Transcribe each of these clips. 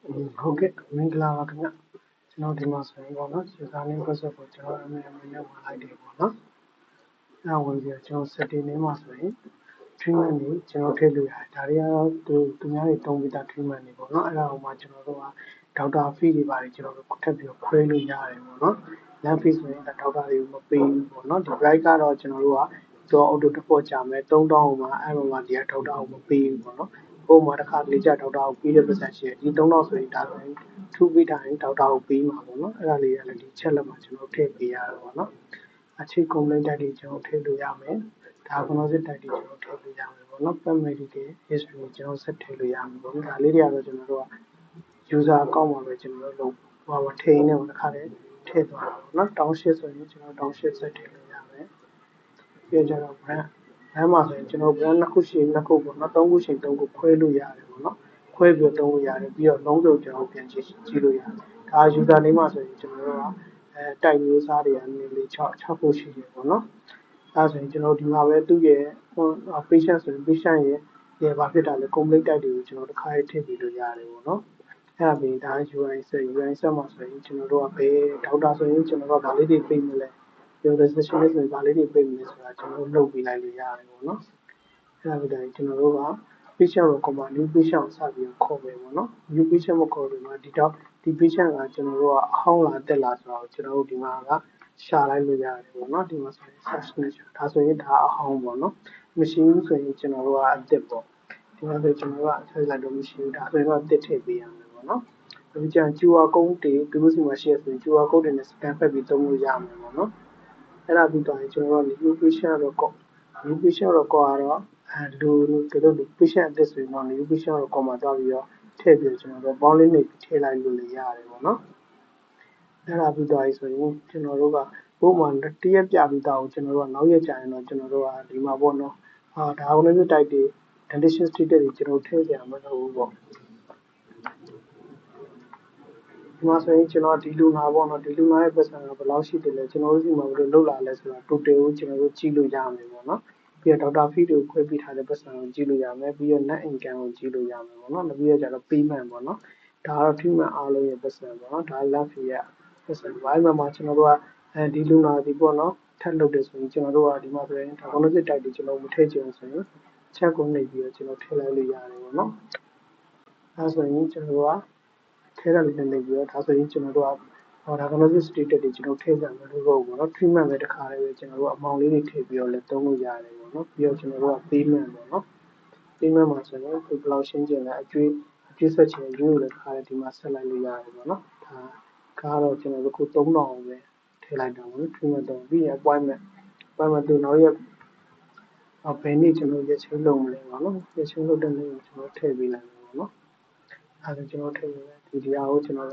ဟုတ်ကဲ့မင်္ဂလာပါခင်ဗျကျွန်တော်ဒီမှာဆိုရင်ပေါ့နော် user name password ကိုကျွန်တော် MMM နဲ့ဝင်လိုက်တယ်ပေါ့နော်အဲဝင်ပြီးတော့ကျွန်တော် setting ထဲမှာဆိုရင် treatment တွေကျွန်တော်ထည့်လို့ရတယ်ဒါတွေကတော့သူများတွေတုံးပြီးသား treatment တွေပေါ့နော်အဲ့ဒါဟိုမှာကျွန်တော်တို့က doctor fee တွေပါတယ်ကျွန်တော်တို့ထပ်ပြီးတော့ခွဲလို့ရတယ်ပေါ့နော် land fee ဆိုရင်ဒေါက်တာတွေကိုမပေးဘူးပေါ့နော်ဒီ bright ကတော့ကျွန်တော်တို့ကတော့ auto default ကြမယ်3000ဟိုမှာအဲ့မှာဒီကဒေါက်တာကိုမပေးဘူးပေါ့နော်ပုံမှာတစ်ခါတလေကြာဒေါက်တာကိုပေးတဲ့ပတ်စံရှိတယ်ဒီ3000ဆိုရင်ဒါဆိုရင်ထူပေးတိုင်းဒေါက်တာကိုပေးမှာပေါ့နော်အဲ့ဒါလေးလည်းဒီချက်လက်မှာကျွန်တော်ထည့်ပေးရတယ်ပေါ့နော်အခြေ complaint တက်တွေကျွန်တော်ထည့်လို့ရမယ်ဒါကနော်စစ်တက်တွေကျွန်တော်ထည့်လို့ရမယ်ပေါ့နော် pet medical history ကိုကျွန်တော်ဆက်ထည့်လို့ရမယ်ပေါ့နော်ဒါလေးတွေကတော့ကျွန်တော်တို့က user account မှာပဲကျွန်တော်တို့ဟိုထည့်နေတော့တစ်ခါတည်းထည့်သွားတာပေါ့နော် township ဆိုရင်ကျွန်တော် township ဆက်ထည့်လို့ရမယ်ပြီးကြတော့ brand မှာဆိုရင်ကျွန်တော် brand နှစ်ခုရှိနှစ်ခုပေါ့နော်သုံးခုရှိသုံးခုခွဲလို့ရတယ်ပေါ့နော်ခွဲပြီးတော့သုံးလို့ရတယ်ပြီးတော့လုံးစုံကျွန်တော်ပြန်ကြည့်လို့ရတယ်ဒါ user name မှာဆိုရင်ကျွန်တော်တို့ကတိုက်မျိုးစားတွေအနေနဲ့6ခုရှိတယ်ပေါ့နော်အဲဆိုရင်ကျွန်တော်ဒီမှာပဲသူ့ရဲ့ patient ဆိုရင် patient ရဲ့ဘာဖြစ်တာလဲ complaint တိုက်တွေကိုကျွန်တော်တစ်ခါရေးထည့်ပြီးလို့ရတယ်ပေါ့နော်အဲ့ဒါပြီးဒါ UI set မှာဆိုရင်ကျွန်တော်တို့ကဘယ်ဒေါက်တာဆိုရင်ကျွန်တော်တို့ကဗာလေးတွေပြင်မလဲပြောတဲ့ session လေးဆိုရင်ဗာလေးတွေပြင်မလဲဆိုတာကျွန်တော်တို့လုပ်ပြီးလိုက်လို့ရတယ်ပေါ့နော်အဲ့ဒါပြီးတော့ကျွန်တော်တို့က patient ကို comma new patient ကိုစပြီးခေါ်မယ်ပေါ့နော် new patient မခေါ်လို့ဒီတော့ဒီ patient ကကျွန်တော်တို့ကအဟောင်းလားတက်လားဆိုတော့ကျွန်တော်တို့ဒီမှာကရှာလိုက်လို့ရတယ်ပေါ့နော်ဒီမှာဆိုရင် search နဲ့ဒါဆိုရင်ဒါအဟောင်းပေါ့နော်မရှိဘူးဆိုရင်ကျွန်တော်တို့ကအသစ်ပေါ့ဒီမှာဆိုကျွန်တော်တို့ကဆက်လိုက်တော့မရှိဘူးဒါဆိုရင်တော့တစ်ထည့်ပေးရမယ်ပေါ့နော်ဒီကြံ QR code တွေသူတို့စီမှာရှိရဆိုရင် QR code တွေနဲ့ scan ဖက်ပြီးသုံးလို့ရမယ်ပေါ့နော်အဲ့ဒါပြီးတော့ကျွန်တော်တို့ new patient တော့ new patient တော့ကတော့လူတို့ patient အသစ်ဆိုရင်တော့ new patient တော့ comma သွားပြီးတော့ထည့်ပြီးကျွန်တော်တို့ bound link တွေထည့်လိုက်လို့ရတယ်ပေါ့နော်အဲ့ဒါပြီးတော့ဆိုရင်ကျွန်တော်တို့ကဘို့မှာတရက်ပြပြီးသားကိုကျွန်တော်တို့ကနောက်ရက်ကြာရင်တော့ကျွန်တော်တို့ကဒီမှာပေါ့နော်ဒါအောင်လည်းတိုက်တွေ condition status တွေကျွန်တော်ထည့်ကြရမှာမဟုတ်ဘူးပေါ့ဒီမှာဆိုရင်ကျွန်တော်ဒီလူနာပေါ့နော်ဒီလူနာရဲ့ပတ်စံကဘယ်လောက်ရှိတယ်လဲကျွန်တော်တို့ဒီမှာဘယ်လိုလုပ်လာလဲဆိုတာ total ကိုကျွန်တော်တို့ကြည့်လို့ရမယ်ပေါ့နော်ပြီးတော့ doctor fee တွေကိုခွဲပြီးထားတဲ့ပတ်စံကိုကြည့်လို့ရမယ်ပြီးတော့ net income ကိုကြည့်လို့ရမယ်ပေါ့နော်ပြီးတော့ကျတော့ payment ပေါ့နော်ဒါကတော့ treatment အားလုံးရဲ့ပတ်စံပေါ့နော်ဒါ land fee ရဲ့ပတ်စံဘာမှမကျွန်တော်တို့ကဒီလူနာဒီပေါ့နော်ထပ်လုပ်တယ်ဆိုရင်ကျွန်တော်တို့ကဒီမှာဆိုရင်ဒါကောစစ်တိုက်တွေကျွန်တော်မထည့်ချင်ဘူးဆိုရင်ချက်ကိုနှိပ်ပြီးတော့ကျွန်တော်ထည့်လိုက်လို့ရတယ်ပေါ့နော်အဲဆိုရင်ကျွန်တော်တို့ကထဲရလေးနေပြီးတော့ဒါဆိုရင်ကျွန်တော်တို့ကဒါကလည်း status တွေကျွန်တော်ထည့်ကြမယ်လို့ပေါ့နော် treatment ပဲတစ်ခါလေးပဲကျွန်တော်တို့အမောင်လေးတွေထည့်ပြီးတော့လည်းသုံးလို့ရတယ်ပေါ့နော်ပြီးတော့ကျွန်တော်တို့က payment ပေါ့နော် payment မှာဆိုရင်ဘယ်လောက်ရှင်းကျင်လဲအကျွေးဆက်ချင်ကျွေးကိုလည်းတစ်ခါလေးဒီမှာဆက်လိုက်လို့ရတယ်ပေါ့နော်ဒါကတော့ကျွန်တော်တို့ကို3000ပဲထည့်လိုက်တာပေါ့နော် treatment တော့ပြီးရင် appointment သူနောက်ရက်ဘယ်နေ့ကျွန်တော်ရက်ချင်းလုပ်မလဲပေါ့နော်ရက်ချင်းလုပ်တဲ့နေ့ကိုကျွန်တော်ထည့်ပေးလိုက်မယ်ပေါ့နော်အဲဒါကျွန်တော်ထည့်ပေးမယ်ဒီတရားကိုကျွန်တော်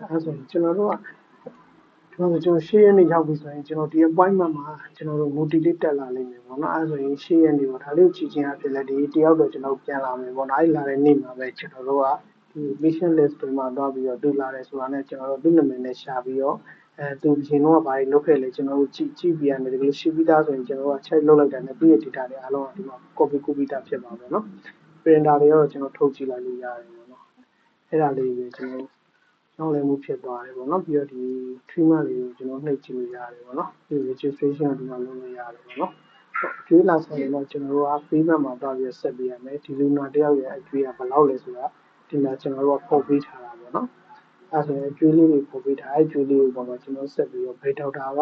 အဲဆိုရင်ကျွန်တော်တို့ကကျွန်တော်ရှေ့ရက်နေ့ရောက်ပြီဆိုရင်ကျွန်တော်ဒီ appointment မှာကျွန်တော်တို့ motivate တက်လာလိမ့်မယ်ပေါ့နော်အဲဆိုရင်ရှေ့ရက်နေ့ပေါ့ဒါလေးကိုကြည့်ချင်းအဖြစ်လည်းဒီတယောက်တော့ကျွန်တော်ပြန်လာမယ်ပေါ့နော်အဲလာတဲ့နေ့မှာပဲကျွန်တော်တို့ကဒီ patient list တွေမှာသွားပြီးတော့သူလာတယ်ဆိုတာနဲ့ကျွန်တော်တို့သူ့နာမည်နဲ့ရှာပြီးတော့သူရင်တော့ဘာတွေလုပ်ခဲ့လဲကျွန်တော်တို့ကြည့်ပြရမယ်တကယ်ရှိပြီးသားဆိုရင်ကျွန်တော်တို့က check လုပ်လိုက်တာနဲ့သူ့ရဲ့ data တွေအားလုံးကဒီမှာ copy ပြီးသားဖြစ်ပါမယ်နော် printer တွေတော့ကျွန်တော်ထုတ်ကြည့်လိုက်လို့ရတယ်ပေါ့နော်အဲ့ဒါလေးပဲကျွန်တော်နောက်လည်းမှုဖြစ်သွားတယ်ပေါ့နော်ပြီးတော့ဒီ treatment လေးကိုကျွန်တော်နှိပ်ကြည့်လို့ရတယ်ပေါ့နော်ဒီ registration ဒီမှာလုပ်လို့ရတယ်ပေါ့နော်အကျွေးလာဆိုင်ရင်တော့ကျွန်တော်တို့က payment မှာသွားပြီးဆက်ပေးရမယ်ဒီလူနာတယောက်ရဲ့အကျွေးကဘယ်လောက်လဲဆိုတာဒီမှာကျွန်တော်တို့ကပေါ်ပေးထားတာပေါ့နော်အဲဆိုရင်အကျွေးလေးတွေပေါ်ပေးထားအကျွေးလေးကိုပေါ့နော်ကျွန်တော်ဆက်ပြီးတော့ဘယ်ဒေါက်တာက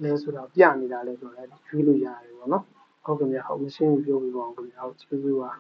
လဲဆိုတော့ပြနေတာလဲဆိုတော့ကျွေးလို့ရတယ်ပေါ့နော်ဟုတ်ကဲ့ဗျဟုတ်မရှင်းပြောပြပါအောင်ခင်ဗျာဟုတ်ကျေးဇူးပါ